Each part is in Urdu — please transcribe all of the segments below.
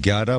11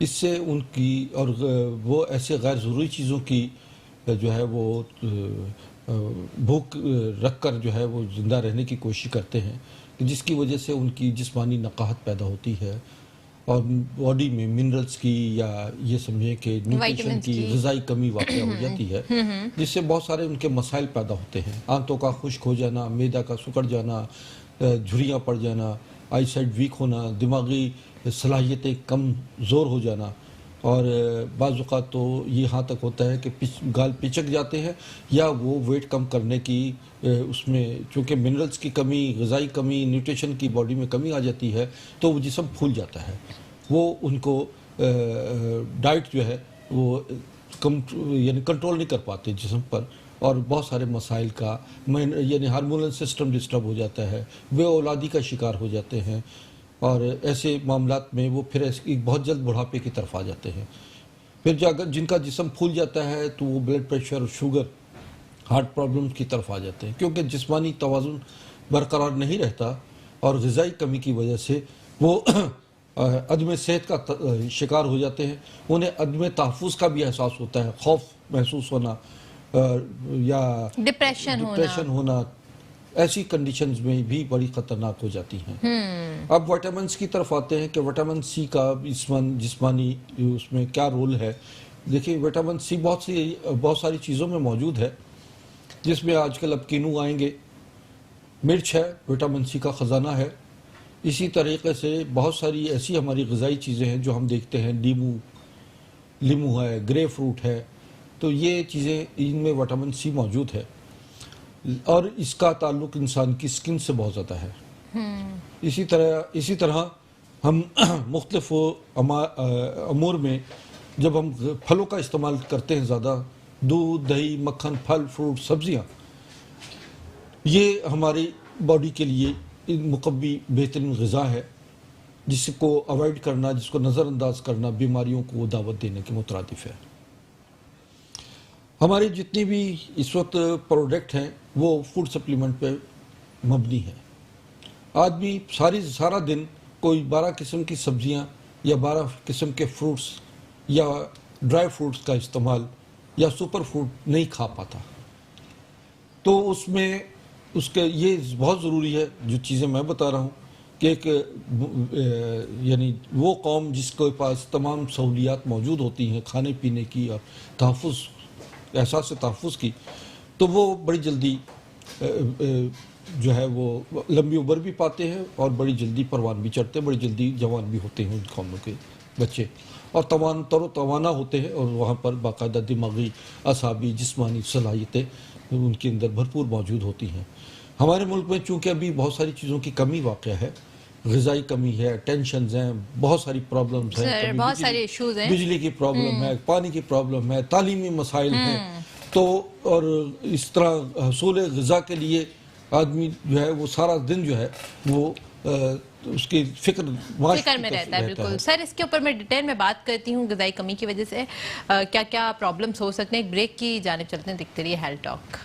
اس سے ان کی اور وہ ایسے غیر ضروری چیزوں کی جو ہے وہ بھوک رکھ کر جو ہے وہ زندہ رہنے کی کوشش کرتے ہیں، جس کی وجہ سے ان کی جسمانی نقاہت پیدا ہوتی ہے اور باڈی میں منرلز کی یا یہ سمجھیں کہ نیوٹریشن وائٹامنس کی کی۔ غذائی کمی واقع ہو جاتی ہے، جس سے بہت سارے ان کے مسائل پیدا ہوتے ہیں، آنتوں کا خشک ہو جانا، معدہ کا سکڑ جانا، جھریاں پڑ جانا، آئی سائٹ ویک ہونا، دماغی صلاحیتیں کم زور ہو جانا، اور بعض اوقات تو یہ یہاں تک ہوتا ہے کہ گال پچک جاتے ہیں یا وہ ویٹ کم کرنے کی اس میں چونکہ منرلز کی کمی، غذائی کمی، نیوٹریشن کی باڈی میں کمی آ جاتی ہے تو وہ جسم پھول جاتا ہے، وہ ان کو ڈائٹ جو ہے وہ یعنی کنٹرول نہیں کر پاتے جسم پر، اور بہت سارے مسائل کا یعنی ہارمونل سسٹم ڈسٹرب ہو جاتا ہے، بے اولادی کا شکار ہو جاتے ہیں، اور ایسے معاملات میں وہ پھر بہت جلد بڑھاپے کی طرف آ جاتے ہیں۔ پھر جن کا جسم پھول جاتا ہے تو وہ blood pressure, sugar, heart problems کی طرف آ جاتے ہیں، کیونکہ جسمانی توازن برقرار نہیں رہتا اور غذائی کمی کی وجہ سے وہ عدم صحت کا شکار ہو جاتے ہیں، انہیں عدم تحفظ کا بھی احساس ہوتا ہے، خوف محسوس ہونا یا ڈپریشن ہونا، ایسی کنڈیشنز میں بھی بڑی خطرناک ہو جاتی ہیں۔ اب وٹامنس کی طرف آتے ہیں کہ وٹامن سی کا جسمانی اس میں کیا رول ہے۔ دیکھیں وٹامن سی بہت ساری چیزوں میں موجود ہے، جس میں آج کل اب کینو آئیں گے، مرچ ہے، وٹامن سی کا خزانہ ہے۔ اسی طریقے سے بہت ساری ایسی ہماری غذائی چیزیں ہیں جو ہم دیکھتے ہیں، لیمو ہے، گرے فروٹ ہے، تو یہ چیزیں ان میں وٹامن سی موجود ہے، اور اس کا تعلق انسان کی سکن سے بہت زیادہ ہے۔ اسی طرح ہم مختلف امور میں جب ہم پھلوں کا استعمال کرتے ہیں زیادہ، دودھ، دہی، مکھن، پھل، فروٹ، سبزیاں، یہ ہماری باڈی کے لیے مقوی بہترین غذا ہے، جس کو اوائڈ کرنا، جس کو نظر انداز کرنا بیماریوں کو دعوت دینے کے مترادف ہے۔ ہماری جتنی بھی اس وقت پروڈکٹ ہیں وہ فوڈ سپلیمنٹ پہ مبنی ہے۔ آدمی سارا دن کوئی 12 قسم کی سبزیاں یا 12 قسم کے فروٹس یا ڈرائی فروٹس کا استعمال یا سپر فوڈ نہیں کھا پاتا، تو اس میں یہ بہت ضروری ہے جو چیزیں میں بتا رہا ہوں کہ ایک یعنی وہ قوم جس کے پاس تمام سہولیات موجود ہوتی ہیں کھانے پینے کی اور احساس تحفظ کی، تو وہ بڑی جلدی جو ہے وہ لمبی عمر بھی پاتے ہیں اور بڑی جلدی پروان بھی چڑھتے ہیں، بڑی جلدی جوان بھی ہوتے ہیں ان قوموں کے بچے، اور تر و توانا ہوتے ہیں، اور وہاں پر باقاعدہ دماغی، اعصابی، جسمانی صلاحیتیں ان کے اندر بھرپور موجود ہوتی ہیں۔ ہمارے ملک میں چونکہ ابھی بہت ساری چیزوں کی کمی واقع ہے، غذائی کمی ہے، ٹینشنز ہیں، بہت ساری پرابلمز ہیں، بہت سارے ایشوز ہیں، بجلی کی پرابلم ہے، پانی کی پرابلم ہے، تعلیمی مسائل ہیں، تو اور اس طرح حصول غذا کے لیے آدمی جو ہے وہ سارا دن جو ہے وہ اس کی فکر میں رہتا ہے۔ بالکل سر، اس کے اوپر میں ڈیٹیل میں بات کرتی ہوں، غذائی کمی کی وجہ سے کیا کیا پرابلمز ہو سکتے ہیں۔ ایک بریک کی جانب چلتے ہیں، دیکھتے رہیے health talk.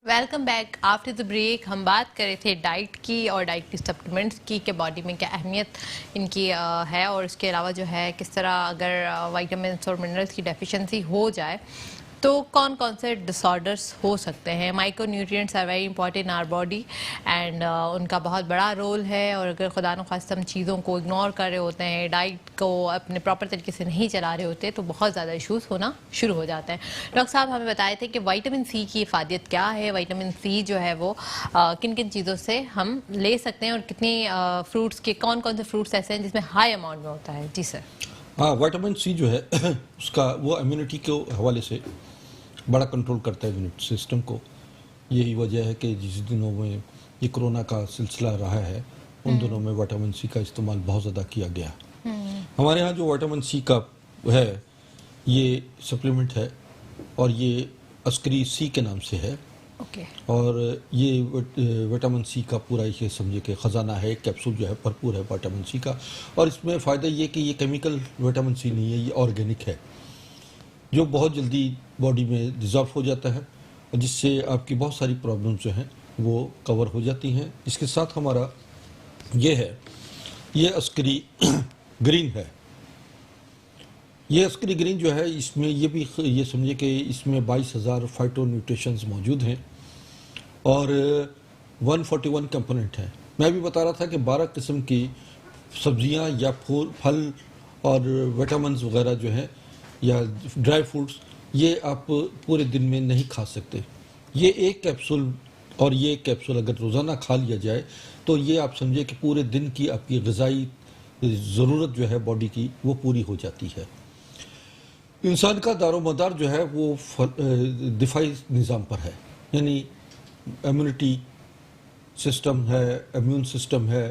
Welcome back after the break. ہم بات کر رہے تھے ڈائٹ کی اور ڈائٹ کی سپلیمنٹس کی کہ باڈی میں کیا اہمیت ان کی ہے، اور اس کے علاوہ جو ہے کس طرح اگر وائٹامنس اور منرلس کی ڈیفیشنسی ہو جائے تو کون کون سے ڈس آرڈرس ہو سکتے ہیں۔ Micronutrients are very important in our body and ان کا بہت بڑا رول ہے، اور اگر خدا نخواستہ ہم چیزوں کو اگنور کر رہے ہوتے ہیں، ڈائٹ کو اپنے پراپر طریقے سے نہیں چلا رہے ہوتے، تو بہت زیادہ ایشوز ہونا شروع ہو جاتے ہیں۔ ڈاکٹر صاحب ہمیں بتائے تھے کہ وائٹامن سی کی افادیت کیا ہے، وائٹامن سی جو ہے وہ کن کن چیزوں سے ہم لے سکتے ہیں، اور کتنی فروٹس کے کون کون سے فروٹس ایسے ہیں جس میں ہائی اماؤنٹ میں ہوتا ہے۔ جی سر۔ ہاں، وائٹامن سی جو ہے اس کا وہ امیونٹی کے حوالے سے بڑا کنٹرول کرتا ہے امیونٹی سسٹم کو۔ یہی وجہ ہے کہ جس دنوں میں یہ کرونا کا سلسلہ رہا ہے ان دنوں میں وائٹامن سی کا استعمال بہت زیادہ کیا گیا۔ ہمارے ہاں جو وائٹامن سی کا ہے یہ سپلیمنٹ ہے، اور یہ عسکری سی کے نام سے ہے، اور یہ وائٹامن سی کا پورا یہ سمجھے کہ خزانہ ہے، کیپسول جو ہے بھرپور ہے وائٹامن سی کا، اور اس میں فائدہ یہ کہ یہ کیمیکل وائٹامن سی نہیں ہے، یہ آرگینک ہے۔ جو بہت جلدی باڈی میں ڈیزالو ہو جاتا ہے اور جس سے آپ کی بہت ساری پرابلمز جو ہیں وہ کور ہو جاتی ہیں. اس کے ساتھ ہمارا یہ ہے، یہ عسکری گرین ہے. یہ عسکری گرین جو ہے اس میں یہ بھی یہ سمجھے کہ اس میں 22,000 فائٹو نیوٹریشنز موجود ہیں اور 141 کمپوننٹ ہیں. میں بھی بتا رہا تھا کہ 12 قسم کی سبزیاں یا پھل اور وٹامنز وغیرہ جو ہیں یا ڈرائی فروٹس یہ آپ پورے دن میں نہیں کھا سکتے. یہ ایک کیپسول اور یہ ایک کیپسول اگر روزانہ کھا لیا جائے تو یہ آپ سمجھے کہ پورے دن کی آپ کی غذائی ضرورت جو ہے باڈی کی وہ پوری ہو جاتی ہے. انسان کا دار و مدار جو ہے وہ دفاعی نظام پر ہے، یعنی امیونٹی سسٹم ہے، امیون سسٹم ہے،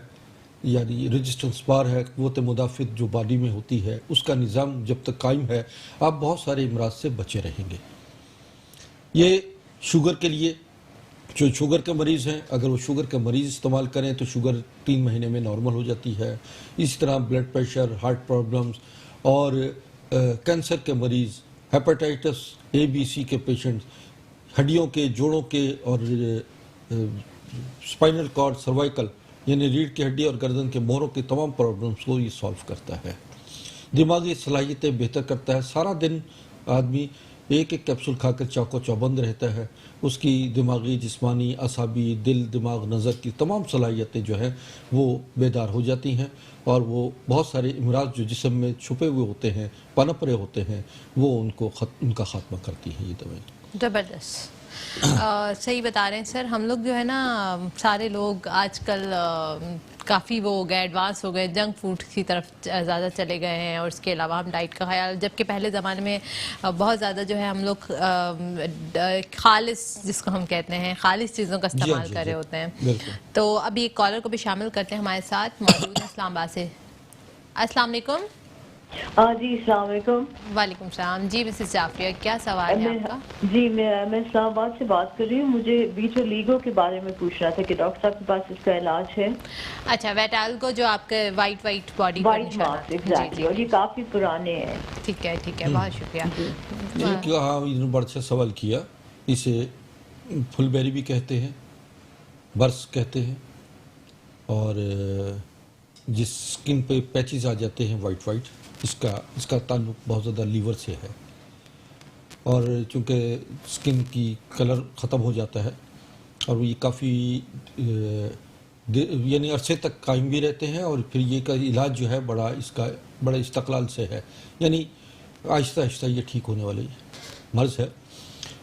یعنی ریزسٹنس بار ہے، قوت مدافعت جو باڈی میں ہوتی ہے اس کا نظام جب تک قائم ہے آپ بہت سارے امراض سے بچے رہیں گے. یہ شوگر کے لیے، جو شوگر کے مریض ہیں اگر وہ شوگر کے مریض استعمال کریں تو شوگر 3 مہینے میں نارمل ہو جاتی ہے. اسی طرح بلڈ پریشر، ہارٹ پرابلمز اور کینسر کے مریض، ہیپاٹائٹس اے بی سی کے پیشنٹس، ہڈیوں کے، جوڑوں کے اور اسپائنل کارڈ، سروائکل یعنی ریڑھ کی ہڈی اور گردن کے موہروں کی تمام پرابلمس کو یہ سالو کرتا ہے. دماغی صلاحیتیں بہتر کرتا ہے. سارا دن آدمی ایک ایک کیپسول کھا کر چاقو چوبند رہتا ہے، اس کی دماغی، جسمانی، اعصابی، دل، دماغ، نظر کی تمام صلاحیتیں جو ہیں وہ بیدار ہو جاتی ہیں اور وہ بہت سارے امراض جو جسم میں چھپے ہوئے ہوتے ہیں، پنپ رہے ہوتے ہیں، وہ ان کا خاتمہ کرتی ہیں یہ دوائیں. زبردست. صحیح بتا رہے ہیں سر. ہم لوگ جو ہے نا سارے لوگ آج کل کافی وہ ہو گئے، ایڈوانس ہو گئے، جنک فوڈ کی طرف زیادہ چلے گئے ہیں اور اس کے علاوہ ہم ڈائٹ کا خیال، جبکہ پہلے زمانے میں بہت زیادہ جو ہے ہم لوگ خالص، جس کو ہم کہتے ہیں خالص چیزوں کا استعمال کر رہے ہوتے ہیں. بالکل. تو ابھی ایک کالر کو بھی شامل کرتے ہیں ہمارے ساتھ، موجود ہیں اسلام آباد سے. السلام علیکم. جی السلام علیکم. وعلیکم السلام. جی مسز جعفریہ کیا سوال ہے آپ کا؟ جی میں اسلام آباد سے بات کر رہی ہوں. مجھے بیچو لیگو کے بارے میں پوچھنا تھا کہ ڈاکٹر صاحب کے پاس اس کا علاج ہے. اچھا، ویٹالگو جو آپ کے white body white marks exactly, اور یہ کافی پرانے ہیں. ٹھیک ہے ٹھیک ہے، بہت شکریہ. ایک بڑا اچھا سوال کیا. اسے پھل بیری بھی کہتے ہیں، برس کہتے ہیں، اور جس سکن پہ پیچز آ جاتے ہیں وائٹ، اس کا تعلق بہت زیادہ لیور سے ہے. اور چونکہ سکن کی کلر ختم ہو جاتا ہے اور یہ کافی یعنی عرصے تک قائم بھی رہتے ہیں، اور پھر یہ کا علاج جو ہے بڑا استقلال سے ہے، یعنی آہستہ آہستہ یہ ٹھیک ہونے والی مرض ہے.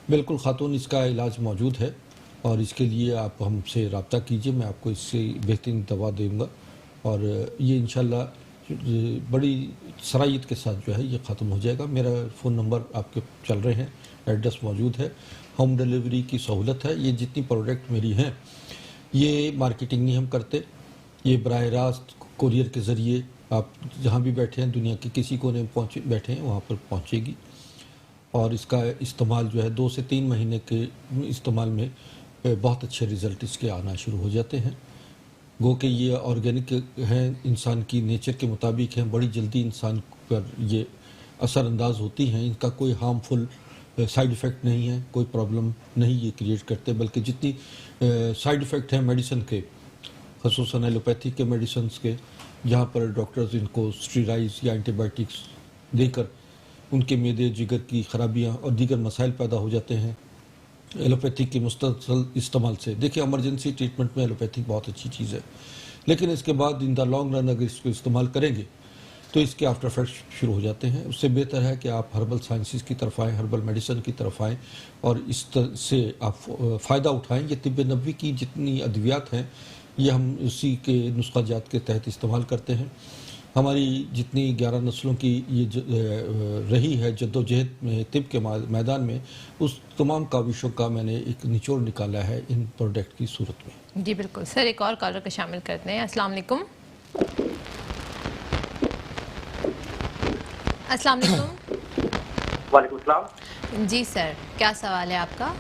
بالکل خاتون، اس کا علاج موجود ہے اور اس کے لیے آپ ہم سے رابطہ کیجئے، میں آپ کو اس سے بہترین دوا دوں گا اور یہ انشاءاللہ بڑی صلاحیت کے ساتھ جو ہے یہ ختم ہو جائے گا. میرا فون نمبر آپ کے چل رہے ہیں، ایڈریس موجود ہے، ہوم ڈیلیوری کی سہولت ہے. یہ جتنی پروڈکٹ میری ہیں یہ مارکیٹنگ نہیں ہم کرتے، یہ براہ راست کوریئر کے ذریعے آپ جہاں بھی بیٹھے ہیں، دنیا کے کسی کونے میں بیٹھے ہیں وہاں پر پہنچے گی. اور اس کا استعمال جو ہے 2 سے 3 مہینے کے استعمال میں بہت اچھے رزلٹ اس کے آنا شروع ہو جاتے ہیں. گو کہ یہ آرگینک ہیں، انسان کی نیچر کے مطابق ہیں، بڑی جلدی انسان پر یہ اثر انداز ہوتی ہیں. ان کا کوئی ہارمفل سائیڈ ایفیکٹ نہیں ہے، کوئی پرابلم نہیں یہ کریٹ کرتے، بلکہ جتنی سائیڈ ایفیکٹ ہیں میڈیسن کے، خصوصاً ایلوپیتھی کے میڈیسنز کے، جہاں پر ڈاکٹرز ان کو اسٹیرائڈز یا اینٹی بائیوٹکس دے کر ان کے معدے، جگر کی خرابیاں اور دیگر مسائل پیدا ہو جاتے ہیں ایلوپیتھی کے مستقل استعمال سے. دیکھیں ایمرجنسی ٹریٹمنٹ میں ایلوپیتھی بہت اچھی چیز ہے، لیکن اس کے بعد ان دا لانگ رن اگر اس کو استعمال کریں گے تو اس کے آفٹر افیکٹس شروع ہو جاتے ہیں. اس سے بہتر ہے کہ آپ ہربل سائنسز کی طرف آئیں، ہربل میڈیسن کی طرف آئیں اور اس سے آپ فائدہ اٹھائیں. یہ طب نبوی کی جتنی ادویات ہیں یہ ہم اسی کے نسخہ جات کے تحت استعمال کرتے ہیں. ہماری جتنی 11 نسلوں کی یہ رہی ہے جد و جہد میں طب کے میدان میں، اس تمام کاوشوں کا میں نے ایک نچوڑ نکالا ہے ان پروڈکٹ کی صورت میں. جی بالکل سر. ایک اور کالر کو شامل کرتے ہیں. السلام علیکم. السلام علیکم. وعلیکم السلام. جی سر، کیا سوال ہے آپ کا؟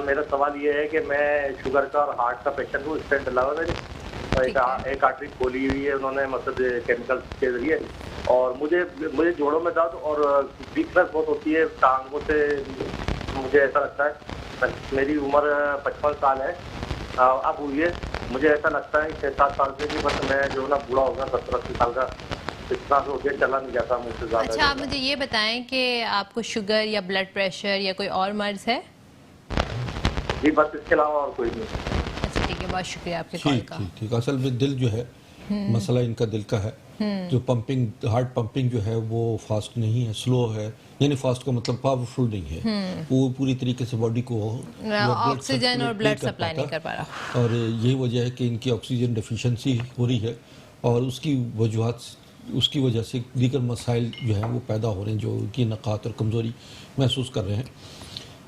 میرا سوال یہ ہے کہ میں شوگر کا اور ہارٹ کا پیشنٹ ہوں. اسٹینٹ ڈلا ہوا میرے، اور ایک آرٹری کھولی ہوئی ہے انہوں نے مطلب کیمیکل کے ذریعے، اور مجھے جوڑوں میں درد اور ویکنس بہت ہوتی ہے ٹانگوں سے. مجھے ایسا لگتا ہے میری عمر 55 سال ہے اب ہوئی ہے. مجھے ایسا لگتا ہے 6-7 سال سے کہ بس میں جو نا بوڑھا ہوگا 70-80 سال کا اتنا ہو گیا چلا نہیں جاتا مجھ سے زیادہ. اچھا آپ مجھے یہ بتائیں کہ آپ کو شوگر یا بلڈ پریشر یا کوئی اور مرض ہے؟ جی بس اس کے علاوہ اور کوئی نہیں. اچھا ٹھیک ہے، بہت شکریہ آپ کے کال کا. ٹھیک. اصل میں دل جو ہے مسئلہ ان کا دل کا ہے. جو پمپنگ ہارٹ پمپنگ جو ہے وہ فاسٹ نہیں ہے، سلو ہے. یعنی فاسٹ کا مطلب پاورفل نہیں ہے، وہ پوری طریقے سے باڈی کو آکسیجن اور بلڈ سپلائی نہیں کر پا رہا. اور یہی وجہ ہے کہ ان کی آکسیجن ڈیفیشنسی ہو رہی ہے اور اس کی وجہ سے دیگر مسائل جو ہیں وہ پیدا ہو رہے ہیں جو کی نقاط اور کمزوری محسوس کر رہے ہیں.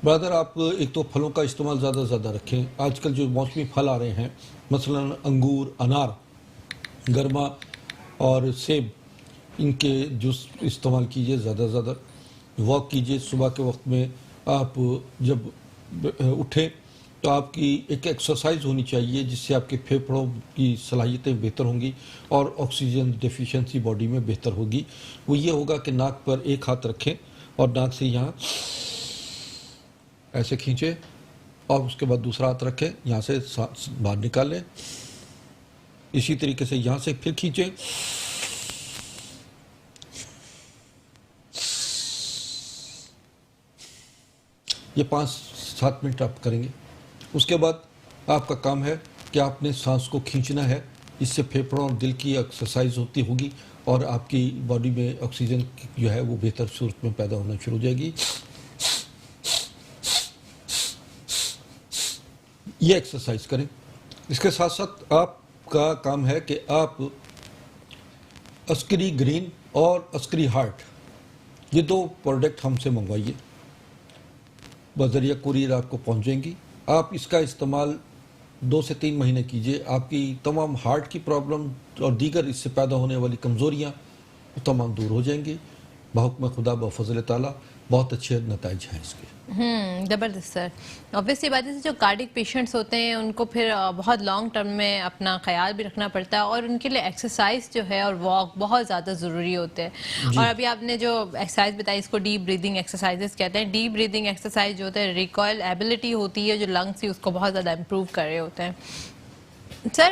برادر آپ ایک تو پھلوں کا استعمال زیادہ سے زیادہ رکھیں. آج کل جو موسمی پھل آ رہے ہیں مثلا انگور، انار، گرما اور سیب، ان کے جوس استعمال کیجئے. زیادہ سے زیادہ واک کیجئے. صبح کے وقت میں آپ جب اٹھیں تو آپ کی ایک ایکسرسائز ہونی چاہیے جس سے آپ کے پھیپھڑوں کی صلاحیتیں بہتر ہوں گی اور آکسیجن ڈیفیشنسی باڈی میں بہتر ہوگی. وہ یہ ہوگا کہ ناک پر ایک ہاتھ رکھیں اور ناک سے یہاں ایسے کھینچیں اور اس کے بعد دوسرا ہاتھ رکھیں، یہاں سے باہر نکالیں. اسی طریقے سے یہاں سے پھر کھینچیں. یہ 5-7 منٹ آپ کریں گے. اس کے بعد آپ کا کام ہے کہ آپ نے سانس کو کھینچنا ہے. اس سے پھیپھڑوں اور دل کی ایکسرسائز ہوتی ہوگی اور آپ کی باڈی میں آکسیجن جو ہے وہ بہتر صورت میں پیدا ہونا شروع ہو جائے گی. یہ ایکسرسائز کریں. اس کے ساتھ ساتھ آپ کا کام ہے کہ آپ عسکری گرین اور عسکری ہارٹ یہ 2 پروڈکٹ ہم سے منگوائیے. بذریعہ کوریئر آپ کو پہنچیں گی. آپ اس کا استعمال 2 سے 3 مہینے کیجئے. آپ کی تمام ہارٹ کی پرابلم اور دیگر اس سے پیدا ہونے والی کمزوریاں تمام دور ہو جائیں گی بحکم خدا بفضل تعالیٰ. بہت اچھے نتائج ہیں اس کے. زبردست سر. obviously بات ہے جو کارڈک پیشنٹس ہوتے ہیں ان کو پھر بہت لانگ ٹرم میں اپنا خیال بھی رکھنا پڑتا ہے اور ان کے لیے ایکسرسائز جو ہے اور واک بہت زیادہ ضروری ہوتے ہیں. اور ابھی آپ نے جو ایکسرسائز بتائی اس کو ڈیپ بریدنگ ایکسرسائزز کہتے ہیں. ڈیپ بریدنگ ایکسرسائز جو ہوتا ہے ریکوائل ایبلٹی ہوتی ہے جو لنگس ہی اس کو بہت زیادہ امپروو کر رہے ہوتے ہیں. سر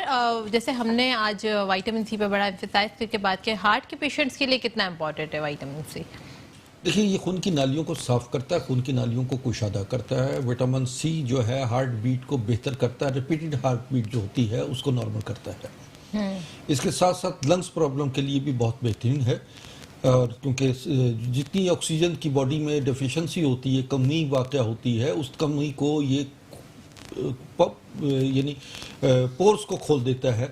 جیسے ہم نے آج وائٹامن سی پہ بڑا ایمفیسائز کر کے بات کی، ہارٹ کے پیشنٹس کے لیے کتنا امپورٹنٹ ہے وائٹامن سی؟ دیکھیں یہ خون کی نالیوں کو صاف کرتا ہے، خون کی نالیوں کو کشادہ کرتا ہے. وٹامن سی جو ہے ہارٹ بیٹ کو بہتر کرتا ہے. ریپیٹڈ ہارٹ بیٹ جو ہوتی ہے اس کو نارمل کرتا ہے. اس کے ساتھ ساتھ لنگس پرابلم کے لیے بھی بہت بہترین ہے. اور کیونکہ جتنی آکسیجن کی باڈی میں ڈیفیشنسی ہوتی ہے، کمی واقع ہوتی ہے، اس کمی کو یہ یعنی پورس کو کھول دیتا ہے.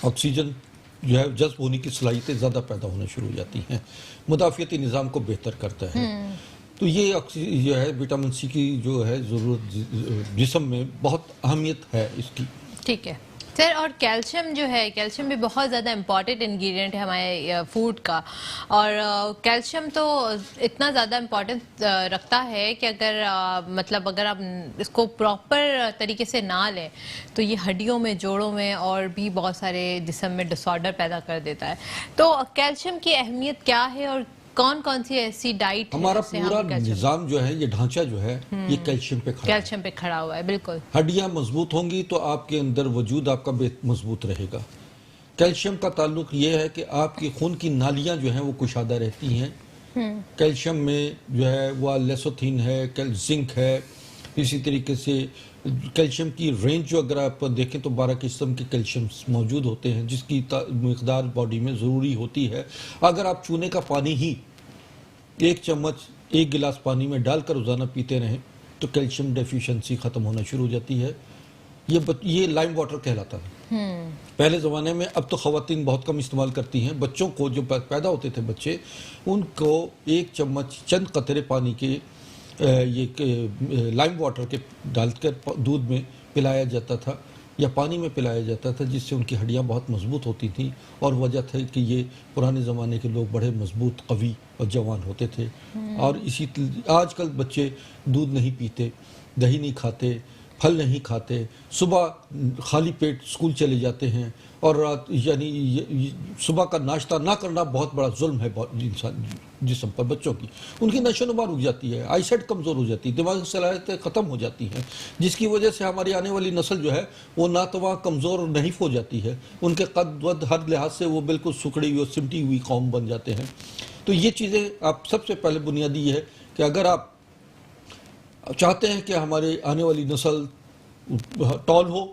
آکسیجن جو ہے جذب ہونے کی صلاحیتیں زیادہ پیدا ہونا شروع ہو جاتی ہیں. مدافعتی نظام کو بہتر کرتا ہے. تو یہ جو ہے وٹامن سی کی جو ہے ضرورت جسم میں بہت اہمیت ہے اس کی. ٹھیک ہے سر. اور کیلشیم جو ہے، کیلشیم بھی بہت زیادہ امپورٹنٹ انگریڈینٹ ہے ہمارے فوڈ کا. اور کیلشیم تو اتنا زیادہ امپورٹنٹ رکھتا ہے کہ اگر آپ اس کو پراپر طریقے سے نہ لیں تو یہ ہڈیوں میں، جوڑوں میں اور بھی بہت سارے جسم میں ڈس آرڈر پیدا کر دیتا ہے. تو کیلشیم کی اہمیت کیا ہے اور کون کون سی ایسی ڈائٹ ہمارا پورا نظام جو ہے، یہ ڈھانچہ جو ہے یہ کیلشیم پہ کھڑا ہوا ہے. بالکل. ہڈیاں مضبوط ہوں گی تو آپ کے اندر وجود آپ کا مضبوط رہے گا. کیلشیم کا تعلق یہ ہے کہ آپ کی خون کی نالیاں جو ہیں وہ کشادہ رہتی ہیں. کیلشیم میں جو ہے وہ لیسوتھین ہے، زنک ہے. اسی طریقے سے کیلشیم کی رینج جو اگر آپ دیکھیں تو 12 قسم کے کیلشیم موجود ہوتے ہیں جس کی مقدار باڈی میں ضروری ہوتی ہے. اگر آپ چونے کا پانی ہی 1 چمچ 1 گلاس پانی میں ڈال کر روزانہ پیتے رہیں تو کیلشیم ڈیفیشنسی ختم ہونا شروع ہو جاتی ہے. یہ لائم واٹر کہلاتا ہے. پہلے زمانے میں، اب تو خواتین بہت کم استعمال کرتی ہیں. بچوں کو جو پیدا ہوتے تھے بچے، ان کو 1 چمچ چند قطرے پانی کے یہ لائم واٹر کے ڈال کر دودھ میں پلایا جاتا تھا یا پانی میں پلایا جاتا تھا جس سے ان کی ہڈیاں بہت مضبوط ہوتی تھیں. اور وجہ تھی کہ یہ پرانے زمانے کے لوگ بڑے مضبوط، قوی اور جوان ہوتے تھے. اور آج کل بچے دودھ نہیں پیتے، دہی نہیں کھاتے پھل نہیں کھاتے، صبح خالی پیٹ اسکول چلے جاتے ہیں، اور رات یعنی صبح کا ناشتہ نہ کرنا بہت بڑا ظلم ہے انسان جسم پر، بچوں کی ان کی نشو و نما رک جاتی ہے، آئی سائٹ کمزور ہو جاتی ہے، دماغی صلاحیتیں ختم ہو جاتی ہیں، جس کی وجہ سے ہماری آنے والی نسل جو ہے وہ ناتواں، کمزور اور نحیف ہو جاتی ہے، ان کے قد ود ہر لحاظ سے وہ بالکل سکڑی ہوئی اور سمٹی ہوئی قوم بن جاتے ہیں۔ تو یہ چیزیں آپ سب سے پہلے بنیادی یہ ہے کہ اگر آپ چاہتے ہیں کہ ہمارے آنے والی نسل ٹال ہو،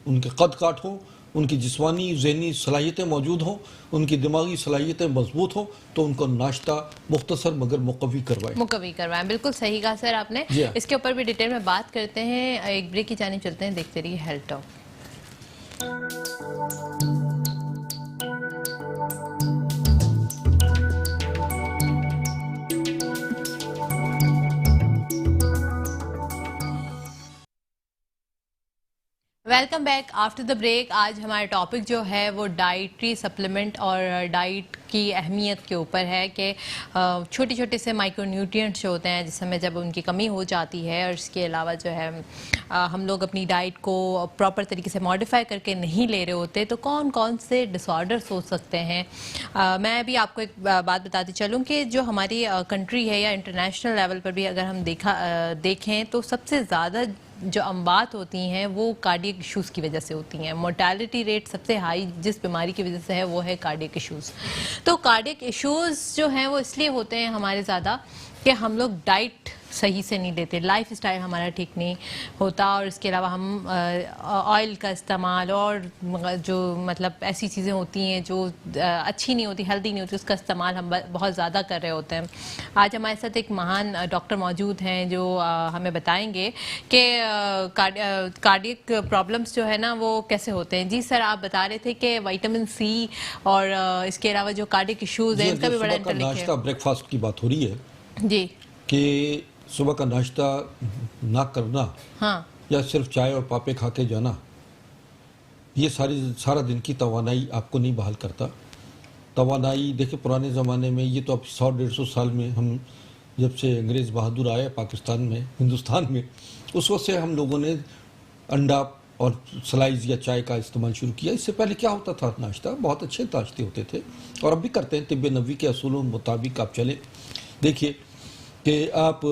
ان کے قد کاٹ ہوں، ان کی جسمانی ذہنی صلاحیتیں موجود ہوں، ان کی دماغی صلاحیتیں مضبوط ہوں، تو ان کو ناشتہ مختصر مگر مقوی کروائیں۔ بالکل صحیح کہا سر آپ نے، جی ہاں۔ اس کے اوپر بھی ڈیٹیل میں بات کرتے ہیں، ایک بریک کی جانب چلتے ہیں، دیکھتے رہیے health talk. Welcome back after the break. آج ہمارا ٹاپک جو ہے وہ ڈائٹری سپلیمنٹ اور ڈائٹ کی اہمیت کے اوپر ہے کہ چھوٹے چھوٹے سے مائکرو نیوٹرینٹس جو ہوتے ہیں جس میں جب ان کی کمی ہو جاتی ہے، اور اس کے علاوہ جو ہے ہم لوگ اپنی ڈائٹ کو پراپر طریقے سے ماڈیفائی کر کے نہیں لے رہے ہوتے، تو کون کون سے ڈس آرڈرس ہو سکتے ہیں۔ میں ابھی آپ کو ایک بات بتاتی چلوں کہ جو ہماری کنٹری ہے یا انٹرنیشنل لیول پر بھی اگر ہم دیکھیں تو سب سے زیادہ جو اموات ہوتی ہیں وہ کارڈیک ایشوز کی وجہ سے ہوتی ہیں۔ مورٹیلٹی ریٹ سب سے ہائی جس بیماری کی وجہ سے ہے وہ ہے کارڈیک ایشوز۔ تو کارڈیک ایشوز جو ہیں وہ اس لیے ہوتے ہیں ہمارے زیادہ کہ ہم لوگ ڈائٹ صحیح سے نہیں لیتے، لائف اسٹائل ہمارا ٹھیک نہیں ہوتا، اور اس کے علاوہ ہم آئل کا استعمال اور جو مطلب ایسی چیزیں ہوتی ہیں جو اچھی نہیں ہوتی، ہیلدی نہیں ہوتی، اس کا استعمال ہم بہت زیادہ کر رہے ہوتے ہیں۔ آج ہمارے ساتھ ایک مہان ڈاکٹر موجود ہیں جو ہمیں بتائیں گے کہ کارڈیک پرابلمس جو ہے نا وہ کیسے ہوتے ہیں۔ جی سر، آپ بتا رہے تھے کہ وائٹامن سی اور اس کے علاوہ جو کارڈیک ایشوز ہیں ان کا بھی بڑا صبح کا انٹرلنک ہے۔ ناشتہ بریک فاسٹ کی بات ہو رہی ہے جی، کہ صبح کا ناشتہ نہ کرنا ہاں، یا صرف چائے اور پاپے کھا کے جانا، یہ سارا دن کی توانائی آپ کو نہیں بحال کرتا۔ توانائی دیکھیں پرانے زمانے میں، یہ تو اب 100-150 سال میں، ہم جب سے انگریز بہادر آئے پاکستان میں، ہندوستان میں، اس وقت سے ہم لوگوں نے انڈا اور سلائز یا چائے کا استعمال شروع کیا۔ اس سے پہلے کیا ہوتا تھا؟ ناشتہ بہت اچھے ناشتے ہوتے تھے، اور اب بھی کرتے ہیں، طب نبوی کے اصولوں کے مطابق آپ چلیں۔ دیکھیے کہ آپ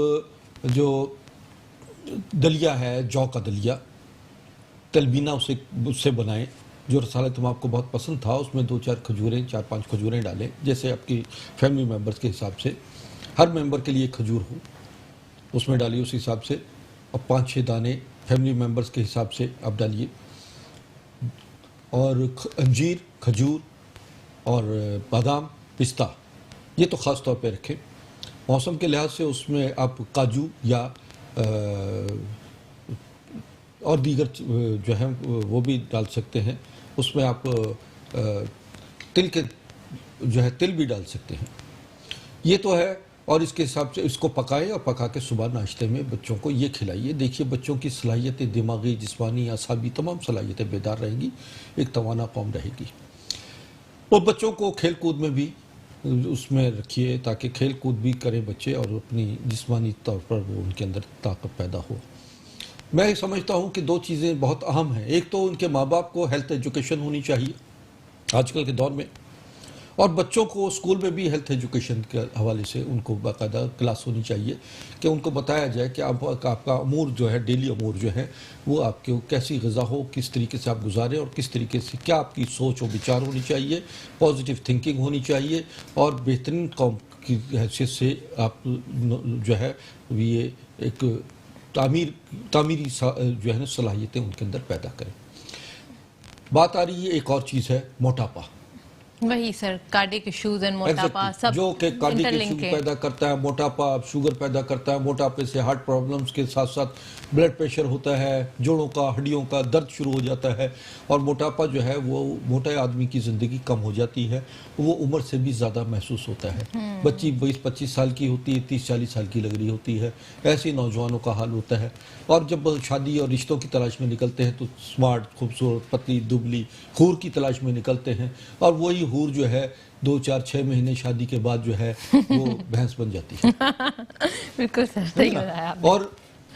جو دلیا ہے، جو کا دلیا، تلبینہ اس سے بنائیں، جو رسالہ تم آپ کو بہت پسند تھا، اس میں 2-4 کھجوریں، 4-5 کھجوریں ڈالیں، جیسے آپ کی فیملی ممبرز کے حساب سے، ہر ممبر کے لیے کھجور ہو، اس میں ڈالیے اس حساب سے، اور 5-6 دانے فیملی ممبرز کے حساب سے آپ ڈالیے، اور انجیر، کھجور اور بادام، پستہ، یہ تو خاص طور پہ رکھیں۔ موسم کے لحاظ سے اس میں آپ کاجو یا اور دیگر جو ہیں وہ بھی ڈال سکتے ہیں، اس میں آپ تل بھی ڈال سکتے ہیں۔ یہ تو ہے، اور اس کے حساب سے اس کو پکائیں، اور پکا کے صبح ناشتے میں بچوں کو یہ کھلائیے۔ دیکھیے بچوں کی صلاحیتیں دماغی، جسمانی، اعصابی تمام صلاحیتیں بیدار رہیں گی، ایک توانا قوم رہے گی۔ اور بچوں کو کھیل کود میں بھی اس میں رکھیے تاکہ کھیل کود بھی کریں بچے، اور اپنی جسمانی طور پر وہ ان کے اندر طاقت پیدا ہو۔ میں سمجھتا ہوں کہ 2 چیزیں بہت اہم ہیں۔ ایک تو ان کے ماں باپ کو ہیلتھ ایجوکیشن ہونی چاہیے آج کل کے دور میں، اور بچوں کو اسکول میں بھی ہیلتھ ایجوکیشن کے حوالے سے ان کو باقاعدہ کلاس ہونی چاہیے کہ ان کو بتایا جائے کہ آپ کا امور جو ہے، ڈیلی امور جو ہے، وہ آپ کے کیسی غذا ہو، کس طریقے سے آپ گزاریں، اور کس طریقے سے کیا آپ کی سوچ و بچار ہونی چاہیے، پازیٹیو تھنکنگ ہونی چاہیے، اور بہترین قوم کی حیثیت سے آپ جو ہے یہ ایک تعمیری جو ہے نا صلاحیتیں ان کے اندر پیدا کریں۔ بات آ رہی ہے ایک اور چیز ہے، موٹاپا۔ وہی سر، کارڈیک ایشوز اینڈ موٹاپا سب جو کہ کارڈیک ایشو انٹرلنک ہے۔ پیدا کرتا ہے، موٹاپا شوگر پیدا کرتا ہے، موٹاپے سے ہارٹ پرابلمز کے ساتھ ساتھ بلڈ پریشر ہوتا ہے، جوڑوں کا، ہڈیوں کا درد شروع ہو جاتا ہے، اور موٹاپا جو ہے وہ موٹے آدمی کی زندگی کم ہو جاتی ہے، وہ عمر سے بھی زیادہ محسوس ہوتا ہے۔ بچی 20-25 سال کی ہوتی ہے، 30-40 سال کی لگ رہی ہوتی ہے، ایسے نوجوانوں کا حال ہوتا ہے۔ اور جب شادی اور رشتوں کی تلاش میں نکلتے ہیں تو سمارٹ، خوبصورت، پتلی، دبلی حور کی تلاش میں نکلتے ہیں، اور وہی حور جو ہے 2-4-6 مہینے شادی کے بعد جو ہے وہ بھینس بن جاتی ہے۔ بالکل سر، صحیح بتایا آپ نے۔ اور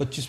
25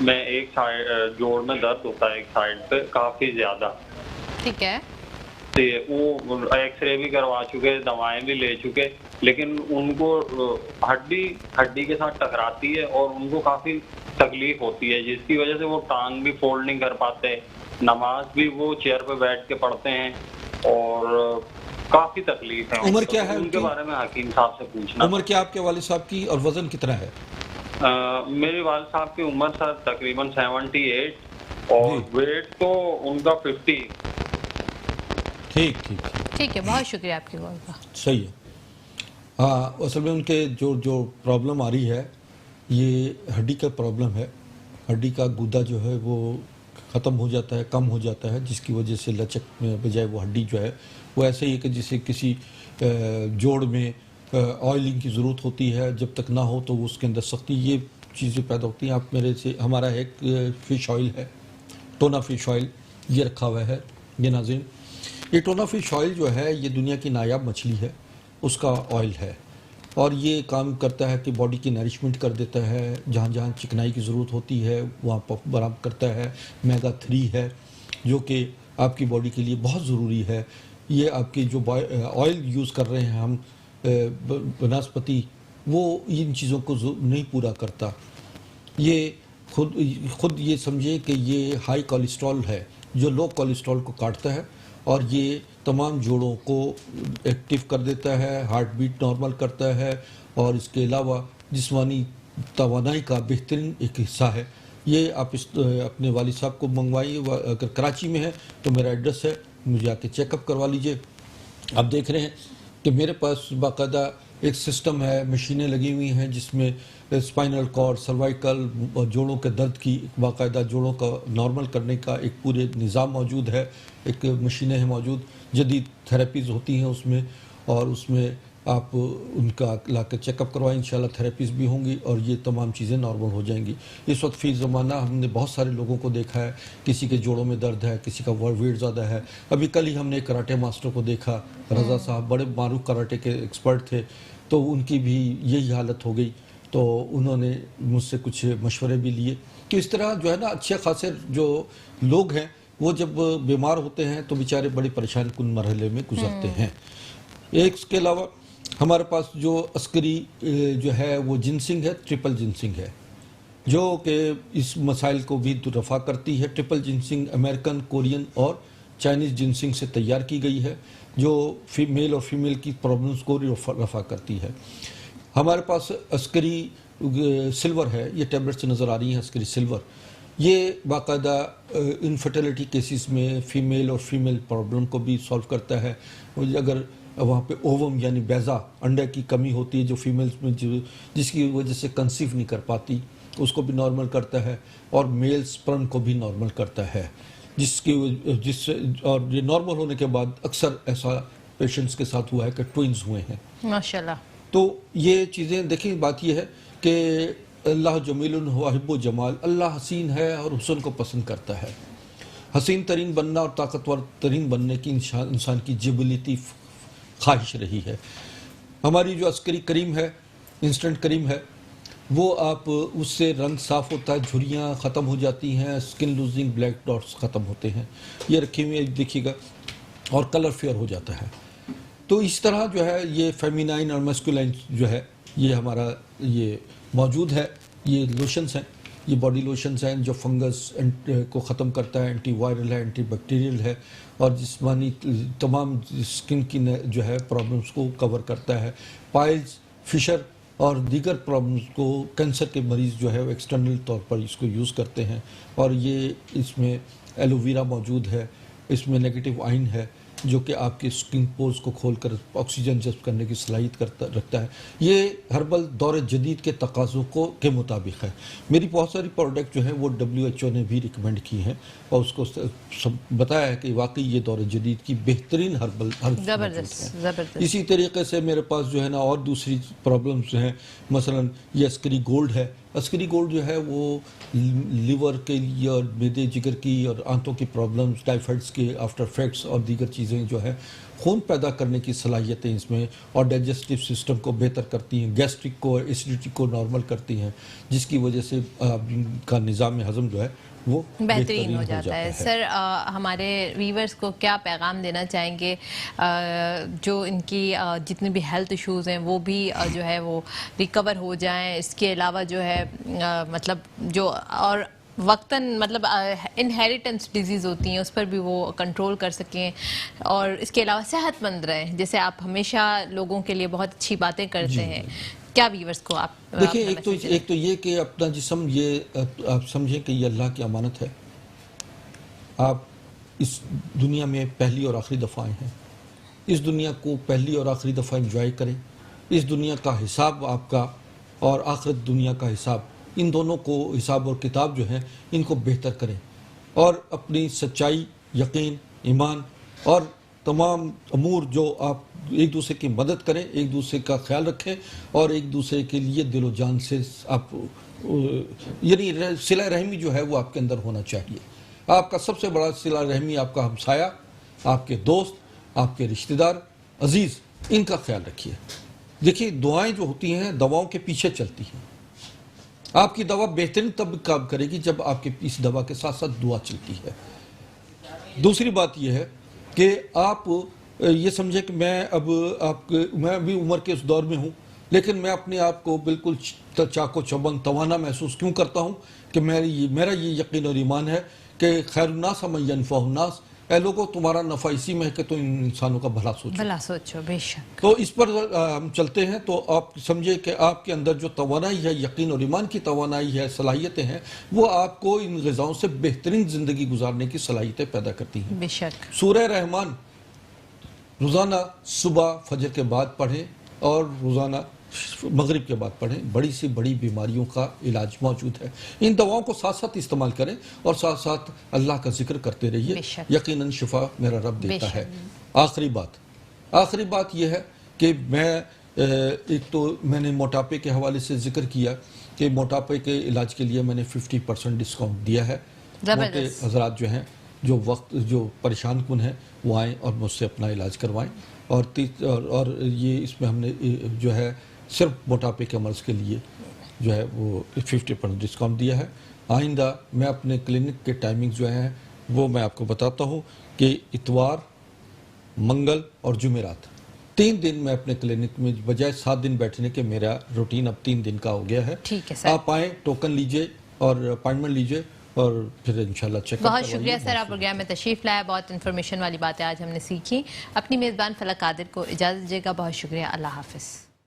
میں ایک سائڈ جوڑ میں درد ہوتا ہے ایک سائڈ پہ کافی زیادہ. ٹھیک ہے. وہ ایکس رے بھی کروا چکے, دوائیں بھی لے چکے, لیکن ان کو ہڈی کے ساتھ ٹکراتی ہے اور ان کو کافی تکلیف ہوتی ہے, جس کی وجہ سے وہ ٹانگ بھی فولڈ نہیں کر پاتے, نماز بھی وہ چیئر پہ بیٹھ کے پڑھتے ہیں اور کافی تکلیف ہے. عمر کیا ہے ان کے بارے میں حکیم صاحب سے پوچھنا. عمر کیا آپ کے والد صاحب کی اور وزن کتنا ہے؟ میرے والد صاحب کی عمر سر تقریباً 78 اور ویٹ تو ان کا 50. ٹھیک ہے, بہت شکریہ آپ کی کال کا. صحیح ہے. ہاں, اصل میں ان کے جو پرابلم آ رہی ہے یہ ہڈی کا پرابلم ہے. ہڈی کا گودا جو ہے وہ ختم ہو جاتا ہے, کم ہو جاتا ہے, جس کی وجہ سے لچک میں بجائے وہ ہڈی جو ہے وہ ایسے ہی ہے کہ جسے کسی جوڑ میں آئلنگ کی ضرورت ہوتی ہے, جب تک نہ ہو تو اس کے اندر سختی یہ چیزیں پیدا ہوتی ہیں. آپ میرے سے ہمارا ایک فش آئل ہے, ٹونا فش آئل, یہ رکھا ہوا ہے. یہ ناظرین, یہ ٹونا فش آئل جو ہے یہ دنیا کی نایاب مچھلی ہے, اس کا آئل ہے, اور یہ کام کرتا ہے کہ باڈی کی نرشمنٹ کر دیتا ہے, جہاں جہاں چکنائی کی ضرورت ہوتی ہے وہاں پر برآمد کرتا ہے. میگا 3 ہے جو کہ آپ کی باڈی کے لیے بہت ضروری ہے. یہ آپ کی جو آئل یوز کر رہے ہیں ہم بناسپتی, وہ ان چیزوں کو نہیں پورا کرتا. یہ خود یہ سمجھے کہ یہ ہائی کولیسٹرول ہے جو لو کولیسٹرول کو کاٹتا ہے, اور یہ تمام جوڑوں کو ایکٹیو کر دیتا ہے, ہارٹ بیٹ نارمل کرتا ہے, اور اس کے علاوہ جسمانی توانائی کا بہترین ایک حصہ ہے. یہ آپ اپنے والد صاحب کو منگوائیے. اگر کراچی میں ہے تو میرا ایڈریس ہے, مجھے آ کے چیک اپ کروا لیجئے. آپ دیکھ رہے ہیں کہ میرے پاس باقاعدہ ایک سسٹم ہے, مشینیں لگی ہوئی ہیں جس میں اسپائنل کارڈ, سروائیکل اور جوڑوں کے درد کی باقاعدہ جوڑوں کا نارمل کرنے کا ایک پورے نظام موجود ہے. ایک مشینیں ہیں موجود, جدید تھراپیز ہوتی ہیں اس میں, اور اس میں آپ ان کا لا کے چیک اپ کروائیں, انشاءاللہ تھراپیز بھی ہوں گی اور یہ تمام چیزیں نارمل ہو جائیں گی. اس وقت فی زمانہ ہم نے بہت سارے لوگوں کو دیکھا ہے, کسی کے جوڑوں میں درد ہے, کسی کا ویٹ زیادہ ہے. ابھی کل ہی ہم نے ایک کراٹے ماسٹر کو دیکھا, رضا صاحب, بڑے معروف کراٹے کے ایکسپرٹ تھے, تو ان کی بھی یہی حالت ہو گئی. تو انہوں نے مجھ سے کچھ مشورے بھی لیے کہ اس طرح جو ہے نا اچھے خاصے جو لوگ ہیں وہ جب بیمار ہوتے ہیں تو بیچارے بڑی پریشان کن مرحلے میں گزرتے ہیں. ایک اس کے علاوہ ہمارے پاس جو عسکری جو ہے وہ جنسنگ ہے, ٹرپل جنسنگ ہے, جو کہ اس مسائل کو بھی رفع کرتی ہے. ٹرپل جنسنگ امریکن, کورین اور چائنیز جنسنگ سے تیار کی گئی ہے, جو میل اور فیمیل کی پرابلمز کو رفع کرتی ہے. ہمارے پاس عسکری سلور ہے, یہ ٹیبلٹس نظر آ رہی ہیں, عسکری سلور. یہ باقاعدہ انفرٹیلیٹی کیسز میں فیمیل اور فیمیل پرابلم کو بھی سالو کرتا ہے. اگر وہاں پہ اووم یعنی بیضہ, انڈے کی کمی ہوتی ہے جو فیمیلز میں, جس کی وجہ سے کنسیو نہیں کر پاتی, اس کو بھی نارمل کرتا ہے, اور میل سپرم کو بھی نارمل کرتا ہے, اور یہ نارمل ہونے کے بعد اکثر ایسا پیشنٹس کے ساتھ ہوا ہے کہ ٹوئنز ہوئے ہیں ماشاءاللہ. تو یہ چیزیں دیکھیں, بات یہ ہے کہ اللہ جمیل وحب و جمال, اللہ حسین ہے اور حسن کو پسند کرتا ہے. حسین ترین بننا اور طاقتور ترین بننے کی انسان کی جبلیتی خواہش رہی ہے. ہماری جو عسکری کریم ہے, انسٹنٹ کریم ہے, وہ آپ اس سے رنگ صاف ہوتا ہے, جھریاں ختم ہو جاتی ہیں, سکن لوزنگ, بلیک ڈاٹس ختم ہوتے ہیں. یہ رکھی ہوئی دیکھیے گا, اور کلر فیئر ہو جاتا ہے. تو اس طرح جو ہے یہ فیمینائن اور میسکولائن جو ہے یہ ہمارا یہ موجود ہے. یہ لوشنز ہیں, یہ باڈی لوشنز ہیں جو فنگس کو ختم کرتا ہے, اینٹی وائرل ہے, اینٹی بیکٹیریل ہے, اور جسمانی تمام اسکن کی جو ہے پرابلمس کو کور کرتا ہے. پائلز, فشر اور دیگر پرابلمس کو کینسر کے مریض جو ہے وہ ایکسٹرنل طور پر اس کو یوز کرتے ہیں. اور یہ اس میں ایلو ویرا موجود ہے, اس میں نیگیٹو آئن ہے جو کہ آپ کے سکن پورز کو کھول کر آکسیجن جذب کرنے کی صلاحیت رکھتا ہے. یہ ہربل دور جدید کے تقاضوں کے مطابق ہے. میری بہت ساری پروڈکٹ جو ہیں وہ WHO نے بھی ریکمینڈ کی ہیں, اور اس کو بتایا ہے کہ واقعی یہ دور جدید کی بہترین ہربل زبردست. اسی طریقے سے میرے پاس جو ہے نا اور دوسری پرابلمز ہیں, مثلا یہ عسکری گولڈ ہے, عسکری گولڈ جو ہے وہ لیور کے لیے اور معدے جگر کی اور آنتوں کی پرابلمز، ٹائیفائڈس کے آفٹر افیکٹس اور دیگر چیزیں جو ہے خون پیدا کرنے کی صلاحیتیں اس میں اور ڈائجسٹو سسٹم کو بہتر کرتی ہیں، گیسٹرک کو ایسیڈیٹی کو نارمل کرتی ہیں، جس کی وجہ سے کا نظام ہضم جو ہے وہ بہترین ہو جاتا ہے۔ سر ہمارے ویورز کو کیا پیغام دینا چاہیں گے جو ان کی جتنے بھی ہیلتھ ایشوز ہیں وہ بھی جو ہے وہ ریکور ہو جائیں، اس کے علاوہ جو ہے مطلب جو اور وقتاً مطلب انہیریٹنس ڈیزیز ہوتی ہیں اس پر بھی وہ کنٹرول کر سکیں، اور اس کے علاوہ صحت مند رہیں، جیسے آپ ہمیشہ لوگوں کے لیے بہت اچھی باتیں کرتے ہیں، کیا ویورز کو آپ دیکھیں ایک تو یہ کہ اپنا جسم یہ آپ سمجھیں کہ یہ اللہ کی امانت ہے، آپ اس دنیا میں پہلی اور آخری دفعہ آئے ہیں، اس دنیا کو پہلی اور آخری دفعہ انجوائے کریں، اس دنیا کا حساب آپ کا اور آخرت دنیا کا حساب، ان دونوں کو حساب اور کتاب جو ہیں ان کو بہتر کریں، اور اپنی سچائی، یقین، ایمان اور تمام امور جو آپ ایک دوسرے کی مدد کریں، ایک دوسرے کا خیال رکھیں، اور ایک دوسرے کے لیے دل و جان سے آپ یعنی صلہ رحمی جو ہے وہ آپ کے اندر ہونا چاہیے۔ آپ کا سب سے بڑا صلہ رحمی آپ کا ہمسایہ، آپ کے دوست، آپ کے رشتہ دار عزیز، ان کا خیال رکھیے۔ دیکھیے دعائیں جو ہوتی ہیں دواؤں کے پیچھے چلتی ہیں، آپ کی دوا بہترین تب کام کرے گی جب آپ کے اس دوا کے ساتھ ساتھ دعا چلتی ہے۔ دوسری بات یہ ہے کہ آپ یہ سمجھیں کہ میں ابھی عمر کے اس دور میں ہوں، لیکن میں اپنے آپ کو بالکل چاق و چوبند توانا محسوس کیوں کرتا ہوں کہ میرا یہ یقین اور ایمان ہے کہ خیر الناس من ینفع الناس، اے لوگوں تمہارا نفع اسی میں ہے کہ تم انسانوں کا بھلا سوچو۔ بے شک۔ تو اس پر ہم چلتے ہیں تو آپ سمجھے کہ آپ کے اندر جو توانائی ہے، یقین اور ایمان کی توانائی ہے، صلاحیتیں ہیں، وہ آپ کو ان غذاؤں سے بہترین زندگی گزارنے کی صلاحیتیں پیدا کرتی ہیں۔ بے شک۔ سورہ رحمان روزانہ صبح فجر کے بعد پڑھیں اور روزانہ مغرب کے بعد پڑھیں، بڑی سی بڑی بیماریوں کا علاج موجود ہے۔ ان دواؤں کو ساتھ ساتھ استعمال کریں اور ساتھ ساتھ اللہ کا ذکر کرتے رہیے، یقیناً شفا میرا رب دیتا ہے۔ آخری بات یہ ہے کہ ایک تو میں نے موٹاپے کے حوالے سے ذکر کیا کہ موٹاپے کے علاج کے لیے میں نے 50% ڈسکاؤنٹ دیا ہے۔ موٹے حضرات جو ہیں جو پریشان کن ہیں وہ آئیں اور مجھ سے اپنا علاج کروائیں، اور یہ اس میں ہم نے جو ہے صرف موٹاپے کے مرض کے لیے جو ہے وہ 50% ڈسکاؤنٹ دیا ہے۔ آئندہ میں اپنے کلینک کے ٹائمنگ جو ہیں وہ میں آپ کو بتاتا ہوں کہ اتوار، منگل اور جمعرات 3 دن میں اپنے کلینک میں بجائے 7 دن بیٹھنے کے میرا روٹین اب 3 دن کا ہو گیا ہے۔ آپ آئیں، ٹوکن لیجئے اور اپائنٹمنٹ لیجئے اور پھر انشاءاللہ چیک اپ بہت شکریہ سر، آپ پروگرام میں تشریف لائے، بہت انفارمیشن والی باتیں آج ہم نے سیکھی۔ اپنی میزبان فلک قادر کو اجازت دیجیے گا، بہت شکریہ، اللہ حافظ۔